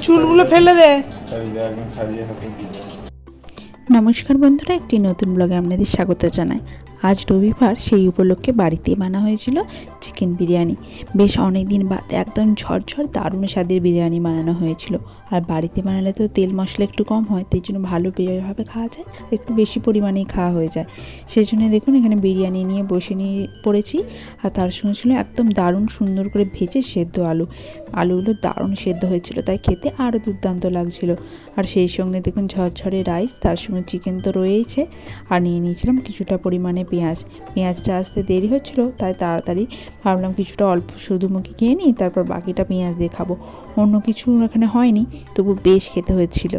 চুলগুলো ফেলে দে। নমস্কার বন্ধুরা, একটি নতুন ব্লগে আপনাদের স্বাগত জানাই। আজ রবিবার, সেই উপলক্ষে বাড়িতে বানা হয়েছিল চিকেন বিরিয়ানি। বেশ অনেক দিন বাদ একদম ঝরঝর দারুণ স্বাদের বিরিয়ানি বানানো হয়েছিল। আর বাড়িতে বানালে তো তেল মশলা একটু কম হয়, তাই জন্য ভালোভাবে খাওয়া যায়, একটু বেশি পরিমাণেই খাওয়া হয়ে যায়। সেই জন্য দেখুন এখানে বিরিয়ানি নিয়ে বসে নিয়ে পড়েছি। আর তার সঙ্গে ছিল একদম দারুণ সুন্দর করে ভেজে সেদ্ধ আলুগুলো দারুণ সেদ্ধ হয়েছিল, তাই খেতে আরও দুর্দান্ত লাগছিল। আর সেই সঙ্গে দেখুন ঝরঝরে রাইস, তার সঙ্গে চিকেন তো রয়েইছে। আর নিয়ে নিয়েছিলাম কিছুটা পরিমাণে পেঁয়াজটা আসতে দেরি হচ্ছিলো, তাই তাড়াতাড়ি ভাবলাম কিছুটা অল্প শুধুমুখী খেয়ে নিই, তারপর বাকিটা পেঁয়াজ দিয়ে খাবো। অন্য কিছু এখানে হয়নি, তবু বেশ খেতে হয়েছিল।